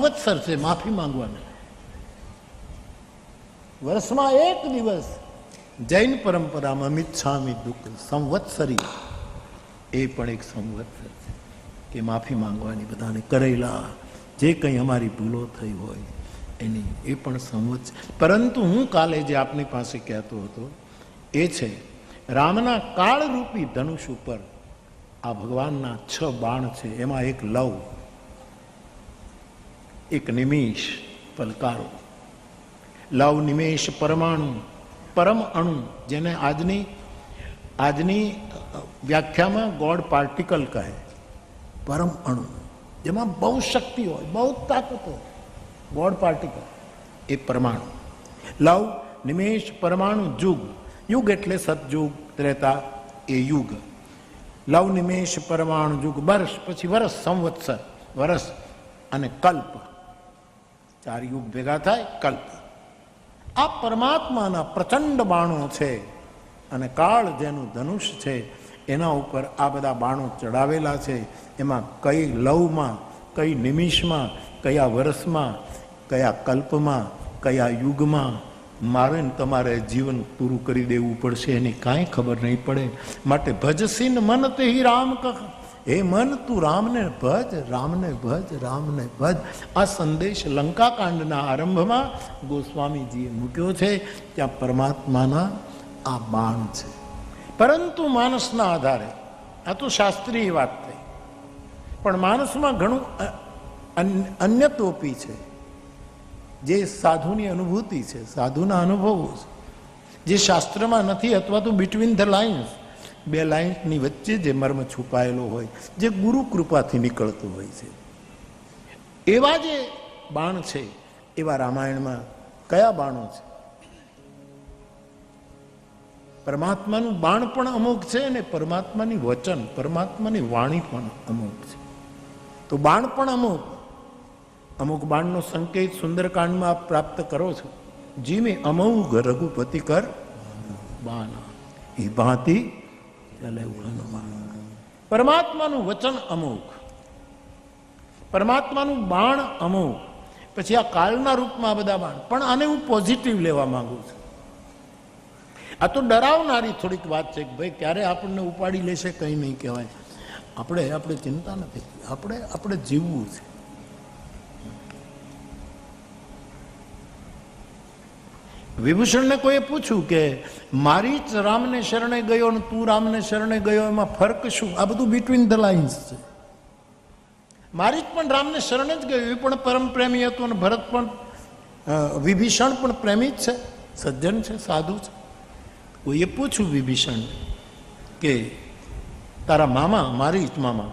સંવત્સર છે માફી માંગવાની. વર્ષમાં એક દિવસ જૈન પરંપરામાં મિચ્છામિ દુઃખ સંવત્સરી, એ પણ એક સંવત્સર છે કે માફી માંગવાની, બધાને કરેલા જે કંઈ અમારી ભૂલો થઈ હોય એની, એ પણ સંવત્સર. પરંતુ હું કાલે જે આપની પાસે કહેતો હતો એ છે રામના કાળરૂપી ધનુષ ઉપર આ ભગવાનના 6 બાણ છે. એમાં એક લવ, એક નિમેષ પલકારો, લવ નિમેષ પરમાણુ, પરમ અણુ, જેને આજની વ્યાખ્યામાં ગોડ પાર્ટિકલ કહે. પરમ અણુ જેમાં બહુ શક્તિ હોય, બહુ તાકાત હોય, ગોડ પાર્ટિકલ એ પરમાણુ. લવ નિમેષ પરમાણુ જુગ, યુગ એટલે સતયુગ ત્રેતા એ યુગ. લવ નિમેષ પરમાણુ યુગ, વર્ષ પછી વર્ષ, સંવત્સર વર્ષ, અને કલ્પ, 4 યુગ ભેગા થાય કલ્પ. આ પરમાત્માના પ્રચંડ બાણો છે અને કાળ જેનું ધનુષ છે એના ઉપર આ બધા બાણો ચડાવેલા છે. એમાં કઈ લવમાં, કઈ નિમિષમાં, કયા વર્ષમાં, કયા કલ્પમાં, કયા યુગમાં મારે ને તમારે જીવન પૂરું કરી દેવું પડશે એની કાંઈ ખબર નહીં પડે. માટે ભજસીન મન તે રામ કહ, હે મન તું રામને ભજ, રામને ભજ, રામને ભજ. આ સંદેશ લંકાકાંડના આરંભમાં ગોસ્વામીજીએ મૂક્યો છે. ત્યાં પરમાત્માના આ બાણ છે. પરંતુ માનસના આધારે, આ તો શાસ્ત્રીય વાત થઈ, પણ માનસમાં ઘણું અન્યતોપી છે, જે સાધુની અનુભૂતિ છે, સાધુના અનુભવો છે, જે શાસ્ત્રમાં નથી, અથવા તો બિટવીન ધ લાઇન્સ, 2 લાઇન્સની વચ્ચે જે મર્મ છુપાયેલો હોય, જે ગુરુ કૃપાથી નીકળતું હોય છે. એવા જે બાણ છે, એવા રામાયણમાં કયા બાણો છે? પરમાત્માનું બાણ પણ અમુક છે અને પરમાત્માની વચન, પરમાત્માની વાણી પણ અમુક છે. તો બાણ પણ અમુક બાણનો સંકેત સુંદરકાંડમાં આપ પ્રાપ્ત કરો છો. જીમે અમોઘ રઘુપતિ કર બાણ, એ ભાંતિ ચાલે ઉળાનો બાણ. પરમાત્માનું વચન અમુક, પરમાત્માનું બાણ અમુક. પછી આ કાળના રૂપમાં બધા બાણ. પણ આને હું પોઝિટિવ લેવા માંગુ છું. આ તો ડરાવનારી થોડીક વાત છે કે ભાઈ ક્યારે આપણને ઉપાડી લેશે કંઈ નહીં કહેવાય. આપણે ચિંતા નથી, આપણે જીવવું છે. વિભૂષણને કોઈએ પૂછ્યું કે મારી જ રામને શરણે ગયો અને તું રામને શરણે ગયો, એમાં ફર્ક શું? આ બધું બિટવીન ધ લાઇન્સ છે. મારી જ પણ રામને શરણે જ ગયો, એ પણ પરમ પ્રેમી હતો, અને ભરત પણ, વિભીષણ પણ પ્રેમી જ છે, સજ્જન છે, સાધુ છે. કોઈએ પૂછ્યું વિભીષણ કે તારા મામા, મારી જ મામા,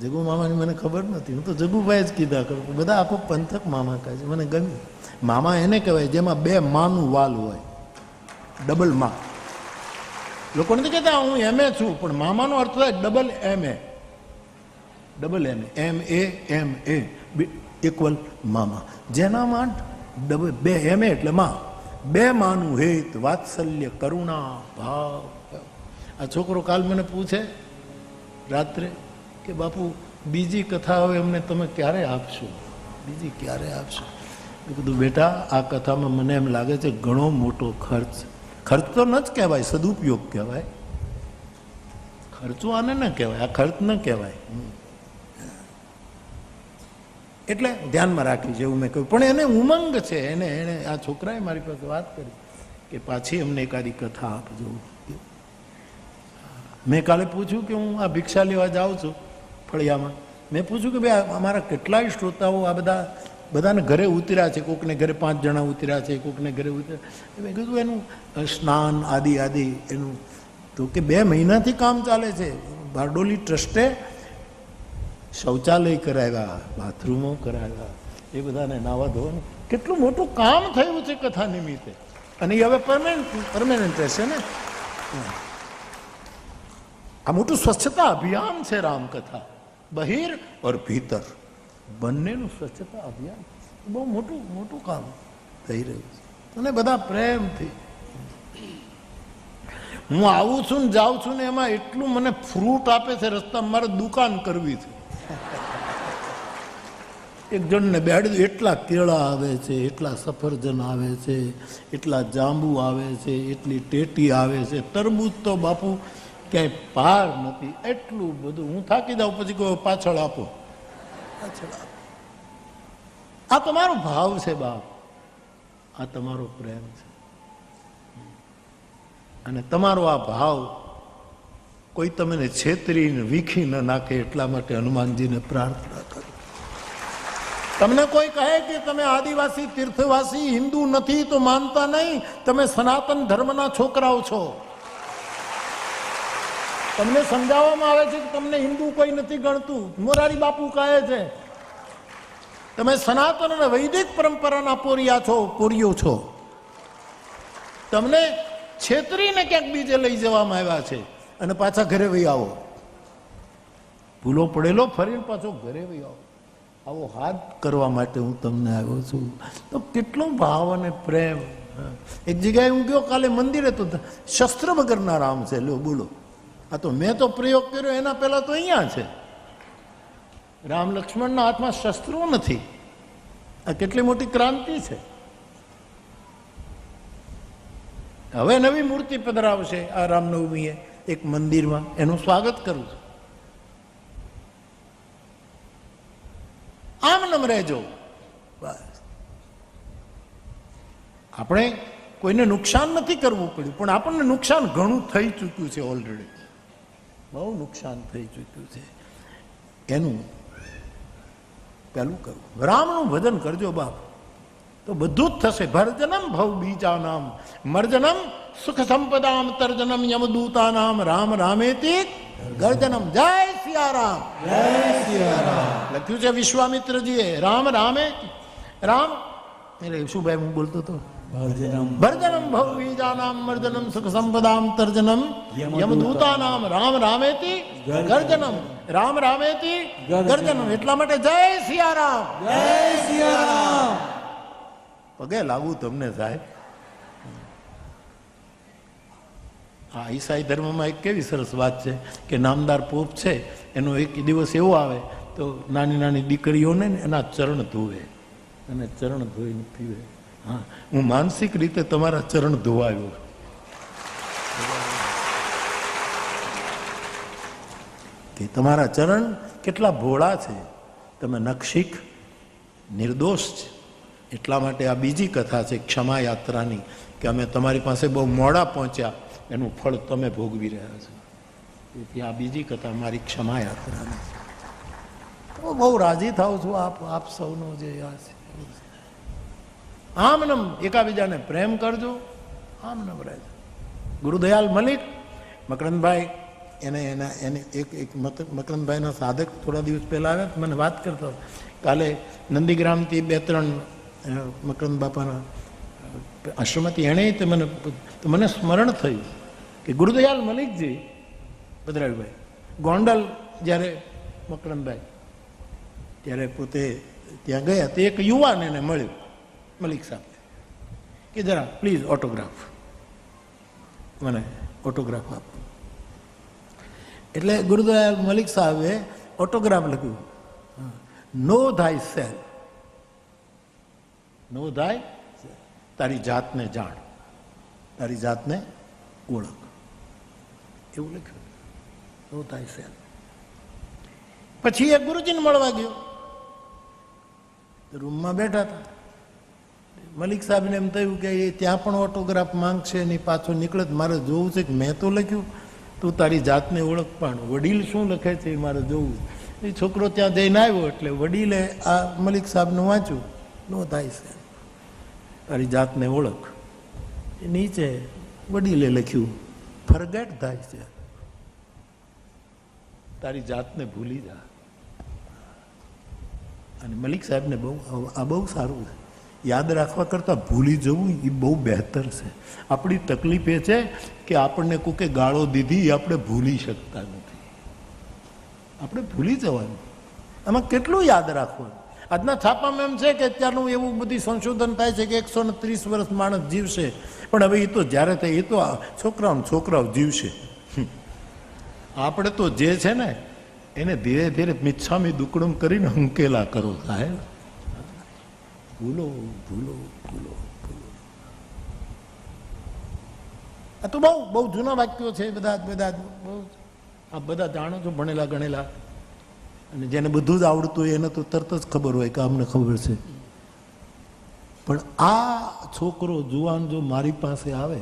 જગુ મામાની મને ખબર નથી, હું તો જગુભાઈ જ કીધા કરું. બધા આખો પંથક મામા કહે છે, મને ગમ્યું. મામા એને કહેવાય જેમાં 2 માનું વાલ હોય, ડબલ માં. લોકો નથી કહેતા હું MA છું, પણ મામાનો અર્થ થાય double MA, double MA equal મામા. જેનામાં 2 MA એટલે માં, 2 માનું હેત, વાત્સલ્ય, કરુણા, ભાવ. આ છોકરો કાલ મને પૂછે રાત્રે કે બાપુ બીજી કથા હવે અમને તમે ક્યારે આપશો, બીજી ક્યારે આપશો? મેં કીધું બેટા આ કથામાં મને એમ લાગે છે ઘણો મોટો ખર્ચ તો ન જ કહેવાય, સદુપયોગ કહેવાય. ખર્ચો આને ન કહેવાય, આ ખર્ચ ન કહેવાય. એટલે ધ્યાનમાં રાખી જેવું મેં કહ્યું. પણ એને ઉમંગ છે, એને આ છોકરાએ મારી પાસે વાત કરી કે પાછી અમને એકાદી કથા આપજો. મેં કાલે પૂછ્યું કે હું આ ભિક્ષા લેવા જાઉં છું ફળિયામાં, મેં પૂછ્યું કે ભાઈ અમારા કેટલાય શ્રોતાઓ આ બધાને ઘરે ઉતર્યા છે, કોકને ઘરે 5 જણા ઉતર્યા છે, કોકને ઘરે ઉતર્યા. મેં કીધું એનું સ્નાન આદિ એનું તો કે 2 મહિનાથી કામ ચાલે છે. બારડોલી ટ્રસ્ટે શૌચાલય કરાવ્યા, બાથરૂમો કરાવ્યા, એ બધાને નાવા ધોવાનું કેટલું મોટું કામ થયું છે કથા નિમિત્તે. અને એ હવે પરમેનન્ટ રહેશે ને. આ મોટું સ્વચ્છતા અભિયાન છે રામકથા, બહિર ઓર ભીતર બંનેનું સ્વચ્છતા અભિયાન બહુ મોટું કામ થઈ રહ્યું છે. અને બધા પ્રેમથી હું આવું છું ને જાઉં છું ને એમાં એટલું મને ફ્રૂટ આપે છે રસ્તામાં, મારે દુકાન કરવી છે. એક જણને બેહાડી દઉં, એટલા કેળા આવે છે, એટલા સફરજન આવે છે, એટલા જાંબુ આવે છે, એટલી ટેટી આવે છે, તરબૂચ તો બાપુ ક્યાંય પાર નથી, એટલું બધું. હું થાકી જાઉં, પછી કહું પાછળ આપો, પાછળ આપો. આ તમારો ભાવ છે બાપ, આ તમારો પ્રેમ છે. અને તમારો આ ભાવ કોઈ તમને છેતરીને વીખી ન નાખે એટલા માટે હનુમાનજીને પ્રાર્થના કરો. તમને કોઈ કહે કે તમે આદિવાસી તીર્થવાસી હિન્દુ નથી તો માનતા નહીં, તમે સનાતન ધર્મના છોકરાઓ છો. તમને સમજાવવામાં આવે છે કે તમને હિન્દુ કોઈ નથી ગણતું. મોરારી બાપુ કહે છે તમે સનાતન અને વૈદિક પરંપરાના પોરિયો છો. તમને છેતરીને ક્યાંક બીજે લઈ જવામાં આવ્યા છે અને પાછા ઘરે વહી આવો. ભૂલો પડેલો ફરીને પાછો ઘરે વહી આવો. આવો હાથ કરવા માટે હું તમને આવ્યો છું. તો કેટલો ભાવ અને પ્રેમ. એક જગ્યાએ હું ગયો કાલે મંદિરે, તો શસ્ત્ર વગરના રામ છે. લો બોલો, આ તો મેં તો પ્રયોગ કર્યો એના પહેલા તો અહીંયા છે. રામ લક્ષ્મણના હાથમાં શસ્ત્રો નથી. આ કેટલી મોટી ક્રાંતિ છે. હવે નવી મૂર્તિ પધરાવશે આ રામનવમીએ એક મંદિરમાં, એનું સ્વાગત કરું છું. આમ નમ રહેજો. બસ, આપણે કોઈને નુકસાન નથી કરવું પડ્યું, પણ આપણને નુકસાન ઘણું થઈ ચૂક્યું છે. ઓલરેડી બહુ નુકસાન થઈ ચૂક્યું છે. એનું પેલું કરવું, રામનું ભજન કરજો બાપ, તો બધું જ થશે. ભર્જનમ ભવ બીજા નામ, મર્જનમ સુખ સંપદામ, તર્જનમ યમદૂતા નામ, રામ રામેતિ ગર્જનમ. જય સિયારામ, જય સિયારામ. લખ્યું છે વિશ્વામિત્રજીએ, રામ રામે રામ. એટલે શું ભાઈ હું બોલતો હતો? ભર્જનમ ભવ બીજા નામ, મર્જનમ સુખ સંપદામ, તર્જનમ યમદૂતા નામ, રામ રામેતિ ગર્જનમ. રામ રામેતિ ગર્જનમ. એટલા માટે જય સિયારામ, જય સિયારામ. પગે લાગુ તમને સાહેબ. હા, ઈસાઈ ધર્મમાં એક કેવી સરસ વાત છે કે નામદાર પોપ છે, એનો એક દિવસ એવો આવે તો નાની નાની દીકરીઓને એના ચરણ ધોવે અને ચરણ ધોઈને પીવે. હા, હું માનસિક રીતે તમારા ચરણ ધોવાયો. કે તમારા ચરણ કેટલા ભોળા છે, તમે નખશિખ નિર્દોષ છે. એટલા માટે આ બીજી કથા છે ક્ષમા યાત્રાની, કે અમે તમારી પાસે બહુ મોડા પહોંચ્યા, એનું ફળ તમે ભોગવી રહ્યા છો. તેથી આ બીજી કથા મારી ક્ષમા યાત્રાની. તો બહુ રાજી થાઉં છું આપ સૌનો જે આ છે. આમ નમ એકાબીજાને પ્રેમ કરજો, આમ નમ રહેજો. ગુરુદયાલ મલિક, મકરંદભાઈ, એને એક મકરંદભાઈના સાધક થોડા દિવસ પહેલા આવ્યા, મને વાત કરતો. કાલે નંદીગ્રામથી 2-3 મકરંદ બાપાના આશ્રમથી એણે મને સ્મરણ થયું કે ગુરુદયાલ મલિકજી, ભદ્રાવીભાઈ ગોંડલ જ્યારે મકરંદભાઈ ત્યારે પોતે ત્યાં ગયા, તે એક યુવાન એને મળ્યું મલિક સાહેબ કે જરા પ્લીઝ ઓટોગ્રાફ, મને ઓટોગ્રાફ આપો. એટલે ગુરુદયાલ મલિક સાહેબે ઓટોગ્રાફ લખ્યું, નો થાય સેલ્ફ, નો થાય, તારી જાતને જાણ, તારી જાતને ઓળખ, એવું લખ્યું. નો થાય સેલ્ફ. પછી એ ગુરુજીને મળવા ગયો, રૂમમાં બેઠા હતા. મલિક સાહેબને એમ થયું કે એ ત્યાં પણ ઓટોગ્રાફ માંગશે ને પાછો નીકળે, મારે જોવું છે કે મેં તો લખ્યું તું તારી જાતને ઓળખ, પણ વડીલ શું લખે છે એ મારે જોવું. એ છોકરો ત્યાં જઈને આવ્યો એટલે વડીલે આ મલિક સાહેબનું વાંચ્યું, નો થાય છે, તારી જાતને ઓળખ. એ નીચે વડીલે લખ્યું, ફરગેટ થાય છે, તારી જાતને ભૂલી જા. અને મલિક સાહેબને આ બહુ સારું છે. યાદ રાખવા કરતાં ભૂલી જવું એ બહુ બહેતર છે. આપણી તકલીફ એ છે કે આપણને કોકે ગાળો દીધી એ આપણે ભૂલી શકતા નથી. આપણે ભૂલી જવાનું. આમાં કેટલું યાદ રાખવાનું. આજના છાપામાં એમ છે કે અત્યારનું એવું બધી સંશોધન થાય છે કે 130 વર્ષ માણસ જીવશે, પણ હવે એ તો જ્યારે થાય એ તો છોકરાઓ જીવશે. આપણે તો જે છે ને એને ધીરે ધીરે મિચ્છામી દુકડમ કરીને અંકેલા કરો. સાહેબ ભૂલો ભૂલો ભૂલો ભૂલો. આ તો બહુ જૂના વાક્યો છે બધા બહુ. આ બધા જાણો છો, ભણેલા ગણેલા, અને જેને બધું જ આવડતું હોય એને તો તરત જ ખબર હોય કે અમને ખબર છે. પણ આ છોકરો જુવાન જો મારી પાસે આવે,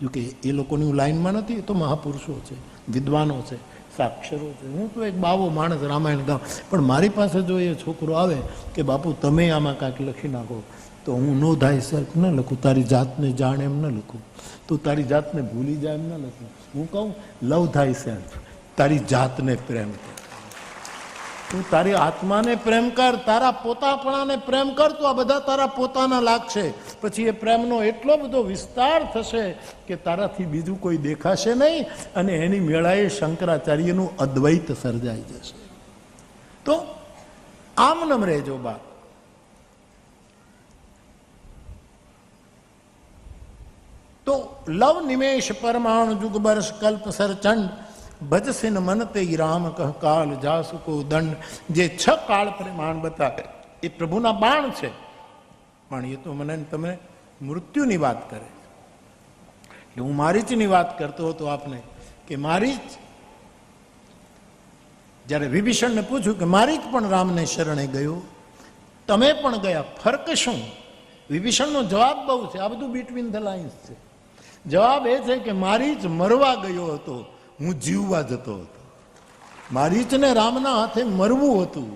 જો કે એ લોકોની લાઈનમાં નથી, એ તો મહાપુરુષો છે, વિદ્વાનો છે, સાક્ષરો છે. હું તો એક બાવો માણસ રામાયણ ગામ, પણ મારી પાસે જો એ છોકરો આવે કે બાપુ તમે આમાં કાંઈક લખી નાખો, તો હું નો ધાય સેલ્ફ ન લખું, તારી જાતને જાણ એમ ન લખું, તું તારી જાતને ભૂલી જાય એમ ન લખું. હું કહું લવ ધાય સેલ્ફ, તારી જાતને પ્રેમ કર, તું તારી આત્માને પ્રેમ કર, તારા પોતાપણાને પ્રેમ કર, તો આ બધા તારા પોતાના લાગશે. પછી એ પ્રેમનો એટલો બધો વિસ્તાર થશે કે તારાથી બીજું કોઈ દેખાશે નહીં, અને એની મેળાએ શંકરાચાર્યનું અદ્વૈત સર્જાઈ જશે. તો આમ નમ રહેજો બાપ. તો લવ નિમેશ પરમાણુ જુગ બરસ કલ્પ સરચંડ ભજસિન મનતે રામ કહ કાલ જાસુ કો દંડ. જે 6 કાળ પ્રમાણ બતાવે એ પ્રભુના બાણ છે, પણ એ તો મને તમે મૃત્યુની વાત કરે. એટલે હું મારીચની વાત કરતો હતો આપને કે મારીચ જ્યારે વિભીષણને પૂછ્યું કે મારીચ પણ રામને શરણે ગયો, તમે પણ ગયા, ફરક શું? વિભીષણનો જવાબ બહુ છે, આ બધું બિટવીન ધ લાઇન્સ છે. જવાબ એ છે કે મારીચ મરવા ગયો હતો, હું જીવવા જતો હતો. મારીચને રામના હાથે મરવું હતું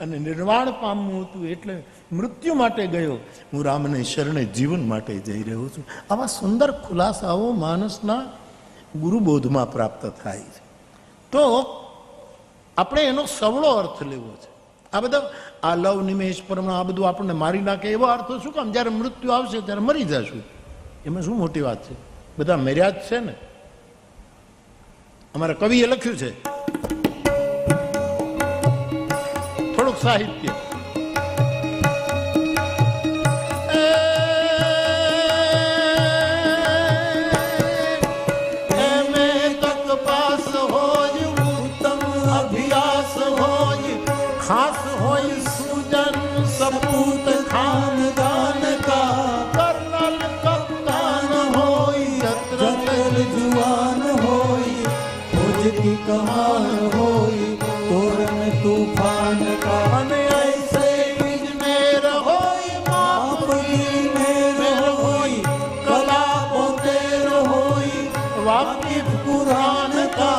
અને નિર્વાણ પામવું હતું, એટલે મૃત્યુ માટે ગયો. હું રામને શરણે જીવન માટે જઈ રહ્યો છું. આવા સુંદર ખુલાસાઓ માણસના ગુરુબોધમાં પ્રાપ્ત થાય છે. તો આપણે એનો સવળો અર્થ લેવો છે. આ બધા આ લવ નિમેશ પરમાણુ આ બધું આપણને મારી નાખે એવો અર્થ શું કામ? જ્યારે મૃત્યુ આવશે ત્યારે મરી જશું, એમાં શું મોટી વાત છે? બધા મર્યા જ છે ને. અમારા કવિએ લખ્યું છે થોડુંક સાહિત્ય. खास होय सुजन सपूत खानदान का, कर्नल कप्तान होय जत्रल जुआन होय, फौज की कमान होय तोरण तूफान का, અને ऐसे बीज में रहोय माप में होय, कला पोते रहोय वाकिफ कुरान का,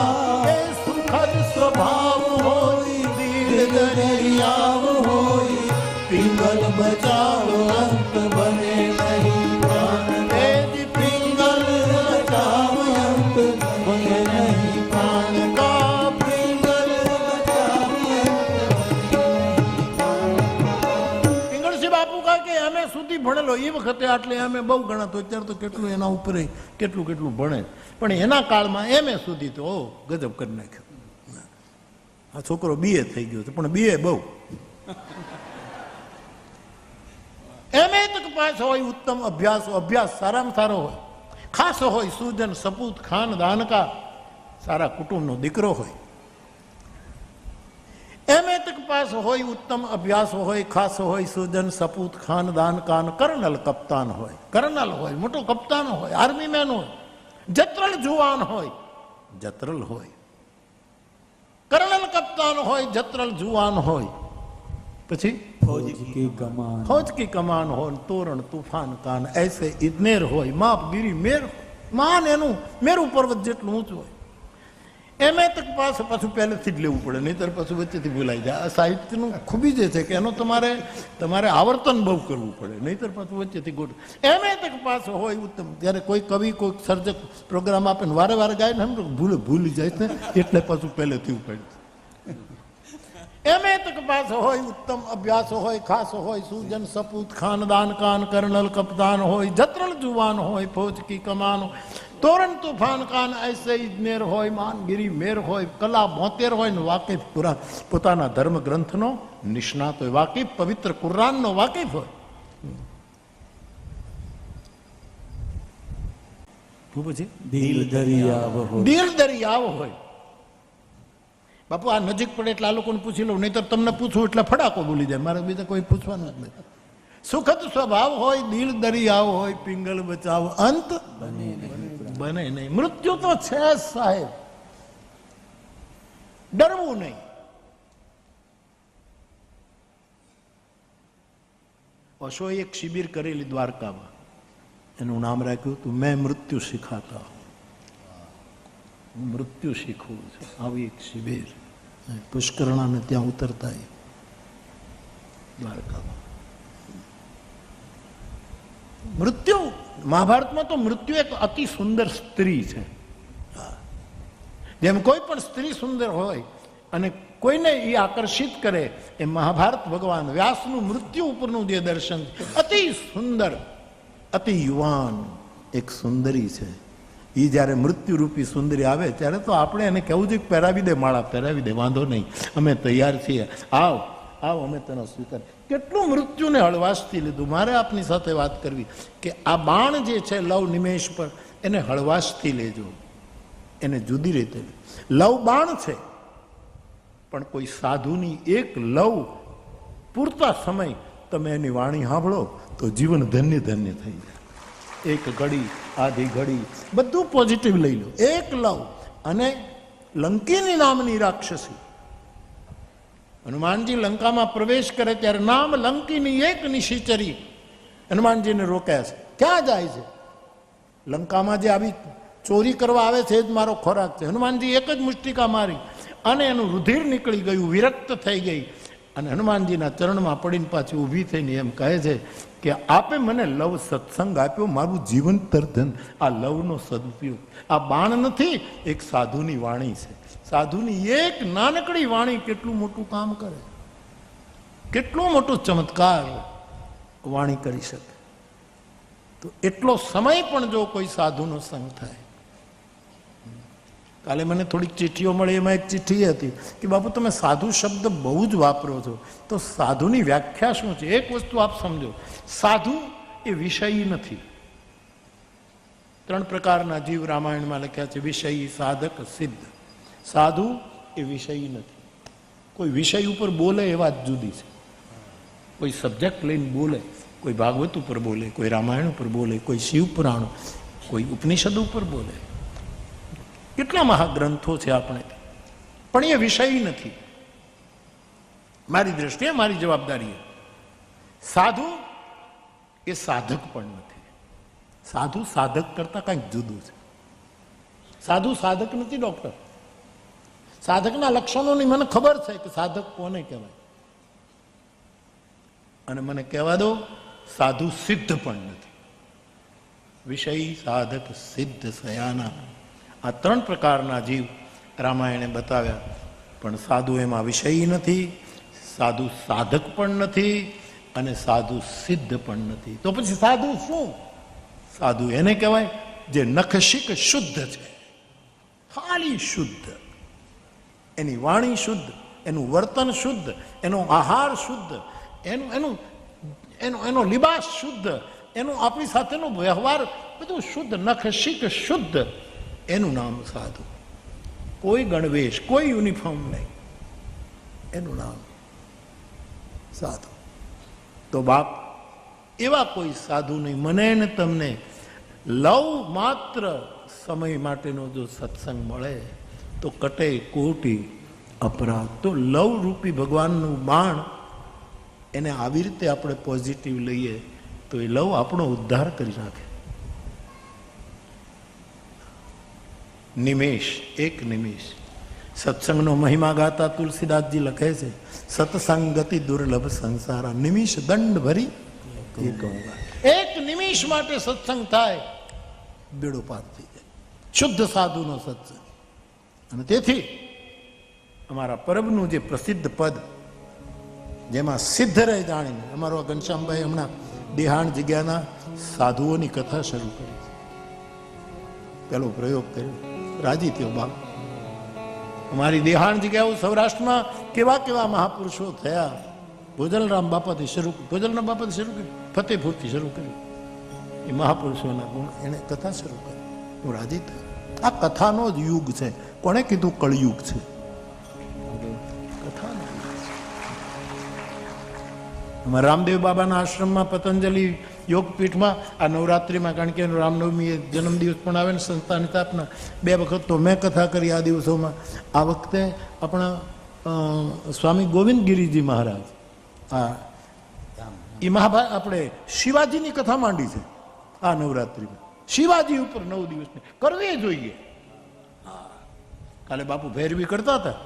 ए सुखद स्वभाव होय दरियाव होय, पिंगल बचाओ अंत बने नहीं प्राण, पिंगल बचाओ अंत बने नहीं प्राण का, पिंगल बचाओ પિંગળસિંહ બાપુ કહે કે અમે સુધી ભણેલો એ વખતે આટલે અમે બહુ ગણાતો, અત્યારે તો કેટલું એના ઉપર કેટલું ભણે, પણ એના કાળમાં એમએ સુધી તો ગજબ કરી નાખ્યો. આ છોકરો બીએ થઈ ગયો છે, પણ બીએ બહુ. એમ તક પાસ હોય ઉત્તમ અભ્યાસ સારામાં સારો હોય, ખાસ હોય સુજન સપૂત ખાનદાન કા, સારા કુટુંબનો દીકરો હોય. એમ તક પાસ હોય ઉત્તમ અભ્યાસ હોય, ખાસ હોય સુજન સપૂત ખાનદાન કાન, કર્નલ કપ્તાન હોય, કર્નલ હોય, મોટો કપ્તાન હોય, આર્મી મેન હોય, જત્રલ જુવાન હોય, જત્રલ હોય, કર્નલ કપ્તાન હોય, જત્રલ જુવાન હોય, પછી फौज की कमान हो, तोरण तूफान कान, ऐसे इतनेर હોય, માપગીરી મેર, માન એનું મેરુ પર્વત જેટલું ઊંચું હોય. એમ તક પાસે પાછું પહેલેથી જ લેવું પડે, નહીતર પાછું વચ્ચેથી ભૂલાઈ જાય. આ સાહિત્યનું ખૂબી જે છે કે એનો તમારે આવર્તન બહુ કરવું પડે, નહીતર પાછું વચ્ચેથી ગોઠ. એમ તક પાસે હોય ઉત્તમ. જ્યારે કોઈ કવિ કોઈ સર્જક પ્રોગ્રામ આપે ને વારે વારે ગાય ને ભૂલી જાય છે, એટલે પાછું પહેલેથી ઉપાડ્યું. એમે તક પાસ હોય, ઉત્તમ અભ્યાસ હોય, ખાસ હોય, સુજન સપૂત ખાનદાન કાન કર્નલ કપ્તાન હોય, જત્રલ જુવાન હોય, ફૌજ કી કમાન હોય, તોરણ તૂફાન કાન ऐसे ઇજનેર હોય, માનગીરી મેર હોય, કલા 72 હોય ને વાકેફ પુરાણ પોતાના ધર્મ ગ્રંથનો નિષ્ણાત હોય, વાકેફ પવિત્ર કુરાનનો વાકેફ હોય. પછી દિલ દરિયાવ હોય. બાપુ આ નજીક પડે એટલે આ લોકોને પૂછી લઉં, નહીં તો તમને પૂછું એટલે ફડાકો બોલી જાય, મારે બીજા કોઈ પૂછવાનું જ નહીં. સુખદ સ્વભાવ હોય, દિલ દરિયાવ હોય, પિંગલ બચાવ અંત બને નહીં. મૃત્યુ તો છે સાહેબ, ડરવું નહીં. ઓશોએ એક શિબિર કરેલી દ્વારકામાં, એનું નામ રાખ્યું હતું મેં મૃત્યુ શીખાતા, હું મૃત્યુ શીખવું છું. આવી એક શિબિર પુષ્કરણાને ત્યાં ઉતરતા દ્વારકામાં. મૃત્યુ મહાભારતમાં તો મૃત્યુ એક અતિ સુંદર સ્ત્રી છે. જેમ કોઈ પણ સ્ત્રી સુંદર હોય અને કોઈને એ આકર્ષિત કરે, એ મહાભારત ભગવાન વ્યાસનું મૃત્યુ ઉપરનું જે દર્શન અતિ સુંદર, અતિ યુવાન એક સુંદરી છે. એ જ્યારે મૃત્યુરૂપી સુંદરી આવે ત્યારે તો આપણે એને કહેવું છે કે પહેરાવી દે માળા, પહેરાવી દે, વાંધો નહીં, અમે તૈયાર છીએ, આવ આવ, અમે તેનો સ્વીકાર. કેટલું મૃત્યુને હળવાશથી લીધું. મારે આપની સાથે વાત કરવી કે આ બાણ જે છે લવ નિમેષ પર, એને હળવાશથી લેજો, એને જુદી રીતે. લવ બાણ છે, પણ કોઈ સાધુની એક લવ પૂરતા સમય તમે એની વાણી સાંભળો તો જીવન ધન્ય ધન્ય થઈ જાય. એક ઘડી, આધી ઘડી, બધું પોઝિટિવ લઈ લો. એક લવ. અને લંકીની નામની રાક્ષસી, હનુમાનજી લંકામાં પ્રવેશ કરે ત્યારે નામ લંકીની એક નિશિચરી હનુમાનજીને રોક્યા છે. ક્યાં જાય છે? લંકામાં જે આવી ચોરી કરવા આવે છે એ જ મારો ખોરાક છે. હનુમાનજી એક જ મુષ્ટિકા મારી અને એનું રુધિર નીકળી ગયું, વિરક્ત થઈ ગઈ અને હનુમાનજીના ચરણમાં પડીને પાછી ઊભી થઈને એમ કહે છે કે આપે મને લવ સત્સંગ આપ્યો, મારું જીવન તરધન આ લવનો સદુપયોગ. આ બાણ નથી, એક સાધુની વાણી છે. સાધુની એક નાનકડી વાણી કેટલું મોટું કામ કરે, કેટલું મોટું ચમત્કાર વાણી કરી શકે. તો એટલો સમય પણ જો કોઈ સાધુનો સંગ થાય. કાલે મને થોડીક ચિઠ્ઠીઓ મળી, એમાં એક ચિઠ્ઠી હતી કે બાપુ તમે સાધુ શબ્દ બહુ જ વાપરો છો, તો સાધુની વ્યાખ્યા શું છે? એક વસ્તુ આપ સમજો, સાધુ એ વિષયી નથી. 3 પ્રકારના જીવ રામાયણમાં લખ્યા છે, વિષયી, સાધક, સિદ્ધ. સાધુ એ વિષયી નથી. કોઈ વિષય ઉપર બોલે એ વાત જુદી છે. કોઈ સબ્જેક્ટ લઈને બોલે, કોઈ ભાગવત ઉપર બોલે, કોઈ રામાયણ ઉપર બોલે, કોઈ શિવ પુરાણ, કોઈ ઉપનિષદ ઉપર બોલે. કેટલા મહાગ્રંથો છે આપણે, પણ એ વિષયી નથી. મારી દ્રષ્ટિએ, મારી જવાબદારી. સાધુ એ સાધક પણ નથી. સાધુ સાધક કરતા કંઈક જુદું છે. સાધુ સાધક નથી ડોક્ટર. સાધકના લક્ષણોની મને ખબર છે કે સાધક કોને કહેવાય. અને મને કહેવા દો, સાધુ સિદ્ધ પણ નથી. વિષયી, સાધક, સિદ્ધ, સયાના, આ 3 પ્રકારના જીવ રામાયણે બતાવ્યા. પણ સાધુ એમાં વિષયી નથી, સાધુ સાધક પણ નથી અને સાધુ સિદ્ધ પણ નથી. તો પછી સાધુ શું? સાધુ એને કહેવાય જે નખશિક શુદ્ધ છે, ખાલી શુદ્ધ. એની વાણી શુદ્ધ, એનું વર્તન શુદ્ધ, એનો આહાર શુદ્ધ, એનો લિબાસ શુદ્ધ, એનું આપણી સાથેનો વ્યવહાર બધું શુદ્ધ, નખશિક શુદ્ધ. એનું નામ સાધુ. કોઈ ગણવેશ, કોઈ યુનિફોર્મ નહીં, એનું નામ સાધુ. તો બાપ, એવા કોઈ સાધુ નહીં. મને ને તમને લવ માત્ર સમય માટેનો જો સત્સંગ મળે તો કટે કોટી અપરાધ. તો લવ રૂપી ભગવાનનું બાણ, એને આવી રીતે આપણે પોઝિટિવ લઈએ તો એ લવ આપણો ઉદ્ધાર કરી નાખે. નિમેષ, એક નિમેષ. સત્સંગનો મહિમા ગાતા તુલસીદાસજી લખે છે, સત્સંગતિ દુર્લભ સંસારા, નિમિષ દંડ ભરી એક નિમિષ માટે સત્સંગ થાય, બેડો પાર થઈ જાય. શુદ્ધ સાધુનો સત્સંગ. અને તેથી અમારા પરબનું જે પ્રસિદ્ધ પદ જેમાં સિદ્ધ રહે જાણીને. અમારો ઘનશ્યામભાઈ હમણાં દેહાણ જગ્યાના સાધુઓની કથા શરૂ કરી, પેલો પ્રયોગ કર્યો, રાજી થયો બાપ. અમારી દેહાણ જગ્યાઓ સૌરાષ્ટ્રમાં કેવા કેવા મહાપુરુષો થયા. ભોજલરામ બાપાથી શરૂ કર્યું, ફતેપુરથી શરૂ કર્યું. એ મહાપુરુષોના ગુણ એને કથા શરૂ કરી. હું રાજી થયો. આ કથાનો જ યુગ છે. કોણે કીધું કળયુગ છે? કથાનો યુગ છે. અમારા રામદેવ બાબાના આશ્રમમાં પતંજલિ યોગપીઠમાં આ નવરાત્રિમાં, કારણ કે એનો રામનવમી જન્મદિવસ પણ આવે ને સંસ્થાની સ્થાપના, 2 વખત તો મેં કથા કરી આ દિવસોમાં. આ વખતે આપણા સ્વામી ગોવિંદગીરીજી મહારાજ એ મહાભારત આપણે શિવાજીની કથા માંડી છે આ નવરાત્રિમાં. શિવાજી ઉપર 9 દિવસની કરવી જોઈએ. કાલે બાપુ ભૈરવી કરતા હતા,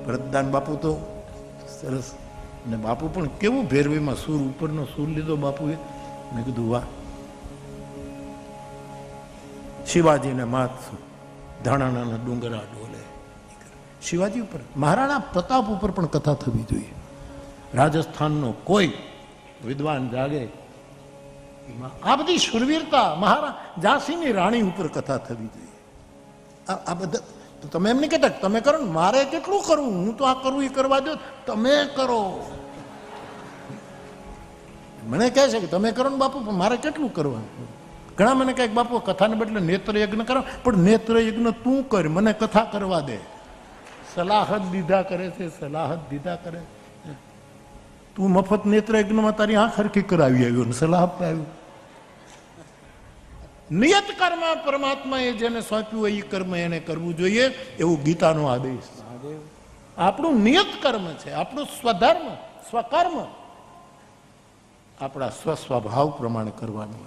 ભરતદાન બાપુ તો સરસ. ને બાપુ પણ કેવું ભૈરવીમાં સૂર ઉપરનો સૂર લીધો બાપુએ. મેં કીધું વાહ. શિવાજીને માત ધાણાના ડુંગરા ડોલે. શિવાજી ઉપર, મહારાણા પ્રતાપ ઉપર પણ કથા થવી જોઈએ. રાજસ્થાનનો કોઈ વિદ્વાન જાગે, આ બધી શુરવીરતા. ઝાંસીની રાણી ઉપર કથા થવી જોઈએ. આ બધા તો તમે એમ નહીં કહેતા તમે કરો ને, મારે કેટલું કરવું, હું તો આ કરું એ કરવા દો, તમે કરો. મને કહે છે કે તમે કરો ને બાપુ, પણ મારે કેટલું કરવાનું. ઘણા મને કહે બાપુ કથાને બદલે નેત્ર યજ્ઞ કરો, પણ નેત્ર યજ્ઞ તું કર, મને કથા કરવા દે. સલાહત દીધા કરે છે, સલાહત દીધા કરે. તું મફત નેત્ર યજ્ઞમાં તારી આંખ હરખી કરાવી આવ્યો ને સલાહ આવ્યું. નિયત કર્મ પરમાત્માએ જેને સોંપ્યું હોય એ કર્મ એને કરવું જોઈએ, એવું ગીતાનો આદેશ. આપણું નિયત કર્મ છે, આપણું સ્વધર્મ સ્વકર્મ આપણા સ્વસ્વભાવ પ્રમાણે કરવાનું.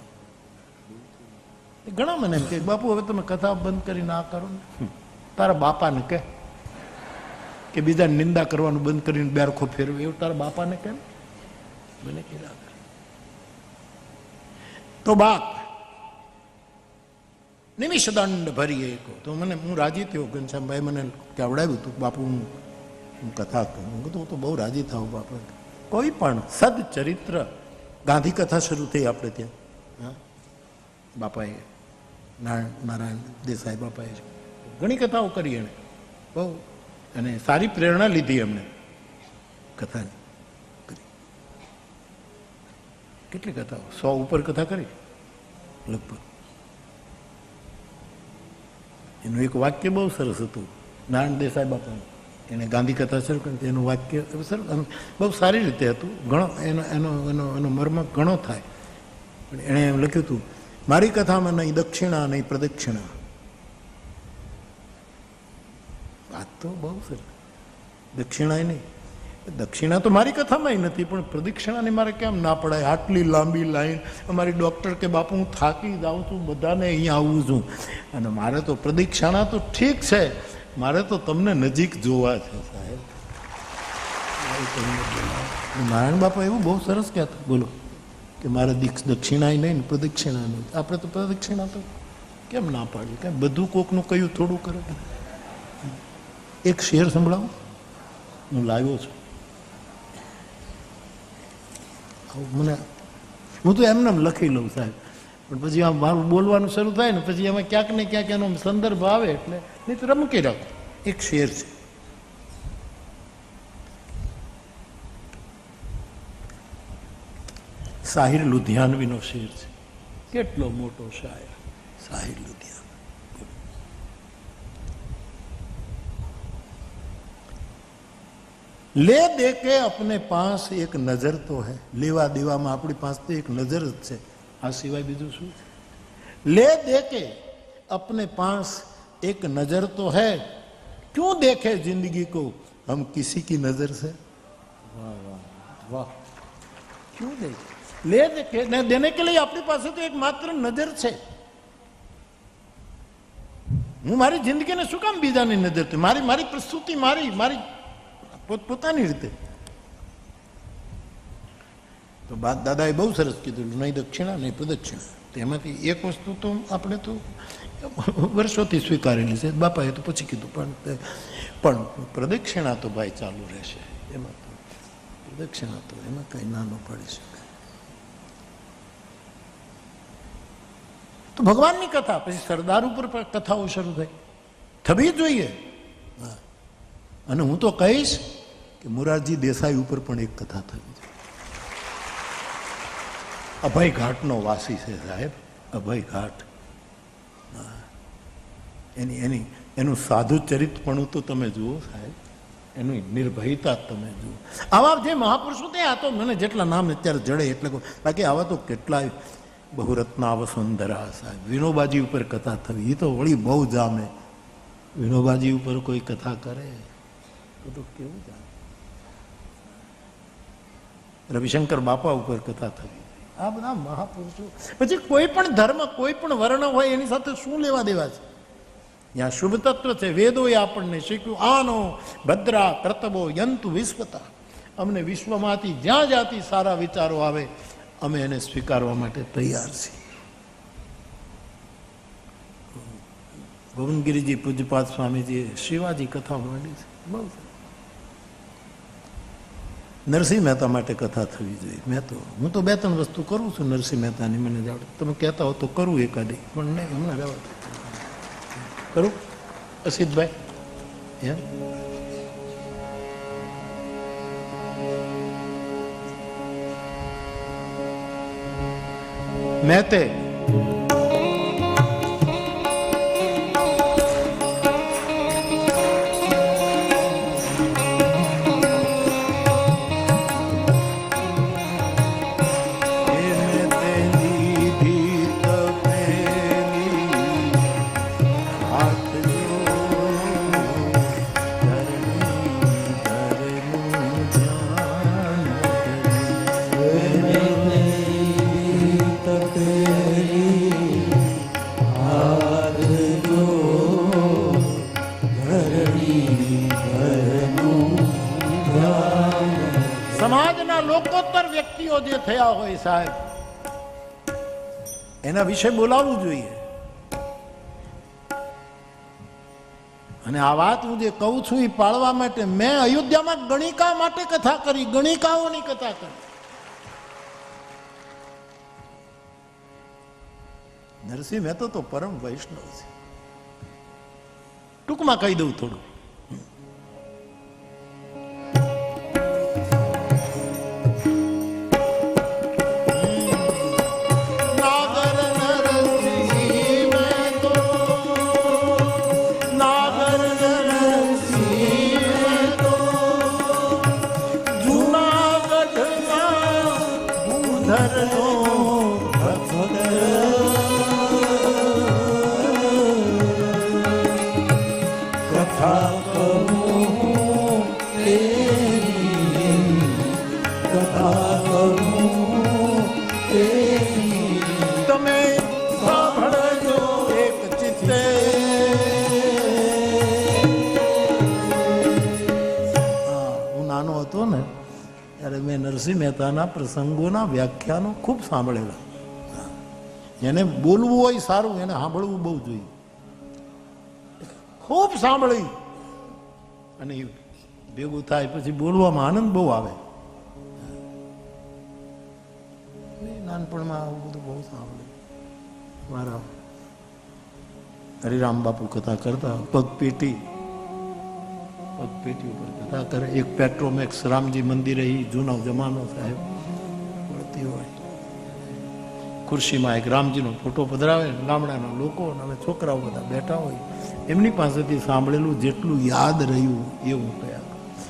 ઘણા મને એમ કે બાપુ હવે તમે કથા બંધ કરી ના કરો ને, તારા બાપાને કહે કે બીજા નિંદા કરવાનું બંધ કરીને બેરખો ફેરવે, એવું તારા બાપાને કહે. મને કીધા તો બાપ નિમિષ દંડ ભરીએ તો મને, હું રાજી થયો. ઘનશ્યામભાઈ મને કેવડાવ્યું હતું બાપુ હું કથા કરું. હું કીધું હું તો બહુ રાજી થાઉં બાપા. કોઈ પણ સદચરિત્ર, ગાંધી કથા શરૂ થઈ આપણે ત્યાં બાપાએ, નારાયણ દેસાઈ બાપાએ ઘણી કથાઓ કરી એણે બહુ, અને સારી પ્રેરણા લીધી એમણે કથાની. કેટલી કથાઓ, 100 ઉપર કથા કરી લગભગ. એનું એક વાક્ય બહુ સરસ હતું નારાયણ દેસાઈ બાપાનું. એને ગાંધી કથા શરૂ કરી, એનું વાક્ય સરસ, બહુ સારી રીતે હતું. ઘણો એનો મર્મ ઘણો થાય. પણ એણે એમ લખ્યું હતું, મારી કથામાં નહીં દક્ષિણા નહીં પ્રદક્ષિણા. વાત તો બહુ સરસ. દક્ષિણાય નહીં, દક્ષિણા તો મારી કથામાં નથી, પણ પ્રદક્ષિણાની મારે કેમ ના પડાય? આટલી લાંબી લાઈન. અમારી ડૉક્ટર કે બાપુ હું થાકી જાઉં છું, બધાને અહીંયા આવું છું, અને મારે તો પ્રદક્ષિણા તો ઠીક છે, મારે તો તમને નજીક જોવા છે સાહેબ. નારાયણ બાપા એવું બહુ સરસ કહેતા, બોલો કે મારે દક્ષિણાય નહીં ને પ્રદક્ષિણા નહીં. આપણે તો પ્રદક્ષિણા તો કેમ ના પાડીએ? કેમ બધું કોકનું કયું થોડું કરે. એક શેર સંભળાવું, હું લાવ્યો છું. મને હું તો એમને લખી લઉં સાહેબ, પણ પછી આમ મારું બોલવાનું શરૂ થાય ને પછી એમાં ક્યાંક ને ક્યાંક એનો સંદર્ભ આવે, એટલે નહીં તો રમકી રાખો. એક શેર છે, સાહિર લુધિયાનવીનો શેર છે. કેટલો મોટો શાયર સાહિર લુધિયાનવી. ले दे के अपने पास एक नजर तो है. लेवा देવામાં આપણી પાસે તો એક નજર જ છે, આ સિવાય બીજું શું છે? ले दे के अपने पास एक नजर तो है, क्यों देखे जिंदगी को हम किसी की नजर से. वाह वाह वाह. क्यों देखे? ले दे के देने के लिए આપણી પાસે તો એક માત્ર નજર છે. હું મારી જિંદગીને શું કામ બીજાની નજરથી, મારી પ્રસ્તુતિ મારી પોતાની રીતે. તો દાદાએ બહુ સરસ કીધું, નહીં દક્ષિણા નહીં પ્રદક્ષિણા. તેમાંથી એક વસ્તુ તો આપણે તો વર્ષોથી સ્વીકારેલી છે, બાપાએ તો પછી કીધું, પણ પ્રદક્ષિણા તો ભાઈ ચાલુ રહેશે. એમાં તો પ્રદક્ષિણા તો એમાં કંઈ ના ન પડી શકે. તો ભગવાનની કથા, પછી સરદાર ઉપર પણ કથાઓ શરૂ થઈ, થવી જોઈએ. અને હું તો કહીશ કે મોરારજી દેસાઈ ઉપર પણ એક કથા થવી જોઈએ. અભય ઘાટનો વાસી છે સાહેબ, અભય ઘાટ. એનું સાધુ ચરિત્રપણું તો તમે જુઓ સાહેબ, એની નિર્ભયતા તમે જુઓ. આવા જે મહાપુરુષો તે, આ તો મને જેટલા નામ અત્યારે જડે એટલે, બાકી આવા તો કેટલાય, બહુરત્ના વસુંધરા સાહેબ, વિનોબાજી ઉપર કથા થવી, એ તો વળી બહુ જામે. વિનોબાજી ઉપર કોઈ કથા કરે તો કેવું જામે. રવિશંકર બાપા ઉપર કથા થવી, આ બધા મહાપુરુષો. પછી કોઈ પણ ધર્મ, કોઈ પણ વર્ણ હોય એની સાથે શું લેવા દેવા છે? ત્યાં શુભ તત્વ છે. વેદોએ આપણને શીખ્યું, આનો ભદ્રા કર્તબો યંતુ વિશ્વતા. અમને વિશ્વમાંથી જ્યાં જ્યાંથી સારા વિચારો આવે અમે એને સ્વીકારવા માટે તૈયાર છીએ. ગોવિંદગીરીજી પૂજ્યપાદ સ્વામીજીએ શિવાજી કથા માંડી છે, બહુ. નરસિંહ મહેતા માટે કથા થવી જોઈએ. હું તો 2-3 વસ્તુ કરું છું નરસિંહ મહેતાની, મને જાણો. તમે કહેતા હો તો કરું એકાદી, પણ નહીં, હમણાં રહેવા કરું. અસિતભાઈ એમ મહેતે સમાજના લોકોત્તર વ્યક્તિઓ જે થયા હોય સાહેબ, એના વિશે બોલાવવું જોઈએ. અને આ વાત હું જે કહું છું એ પાળવા માટે મેં અયોધ્યામાં ગણિકા માટે કથા કરી, ગણિકાઓની કથા કરી. નરસિંહ મહેતા તો પરમ વૈષ્ણવ છે. ટૂંકમાં કહી દઉં થોડું. તમે સાંભળજો એક ચિત્તે. હું નાનો હતો ને ત્યારે મેં નરસિંહ મહેતાના પ્રસંગોના વ્યાખ્યાનો ખૂબ સાંભળેલા. જેને બોલવું હોય સારું, એને સાંભળવું બહુ જોઈએ. ખૂબ સાંભળી અને ભેગું થાય પછી બોલવામાં આનંદ બહુ આવે. નાનપણમાં આવું બધું બહુ સાંભળ્યું. મારા હરિરામ બાપુ કથા કરતા, પગપેટી ઉપર કથા કરે. એક પેટ્રોમેક્સ રામજી મંદિરે, જૂનો જમાનો સાહેબ, પડતી હોય. ખુરશીમાં એક રામજીનો ફોટો પધરાવે, ગામડાના લોકો અને છોકરાઓ બધા બેઠા હોય. એમની પાસેથી સાંભળેલું જેટલું યાદ રહ્યું એવું કયા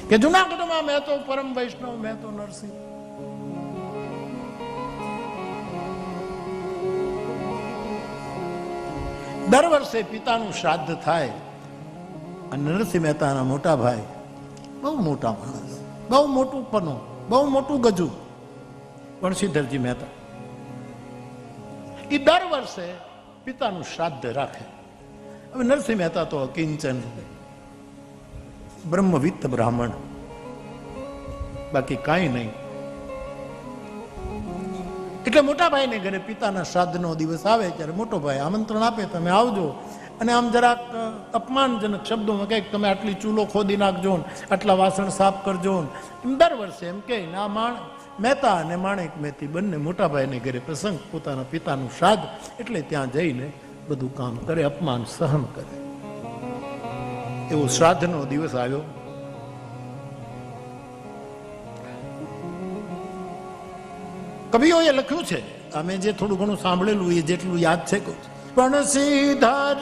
કે જુનાગઢમાં મેં તો પરમ વૈષ્ણવ, મેં તો નરસિંહ. દર વર્ષે પિતાનું શ્રાદ્ધ થાય અને નરસિંહ મહેતાના મોટા ભાઈ, બહુ મોટા માણસ, બહુ મોટું પનો, બહુ મોટું ગજુ, વણશીધરજી મહેતા, એ દર વર્ષે પિતાનું શ્રાદ્ધ રાખે. હવે નરસિંહ મહેતા તો અકિંચન, બ્રહ્મવિત્ત બ્રાહ્મણ, બાકી કાંઈ નહીં. એટલે મોટા ભાઈને ઘરે પિતાના શ્રાદ્ધનો દિવસ આવે ત્યારે મોટો ભાઈ આમંત્રણ આપે, તમે આવજો. અને આમ જરાક અપમાનજનક શબ્દોમાં કહે તમે આટલી ચૂલો ખોદી નાખજો ને આટલા વાસણ સાફ કરજો ને એમ દર વર્ષે એમ કહે ને આ મહેતા અને માણેક મહેતી બંને મોટાભાઈને ઘરે પ્રસંગ પોતાના પિતાનું શ્રાદ્ધ એટલે ત્યાં જઈને બધું કામ કરે, અપમાન સહન કરે. એવો શ્રાદ્ધનો દિવસ આવ્યો. કવિઓએ લખ્યું છે, અમે જે થોડું ઘણું સાંભળેલું એ જેટલું યાદ છે. પણ સીધા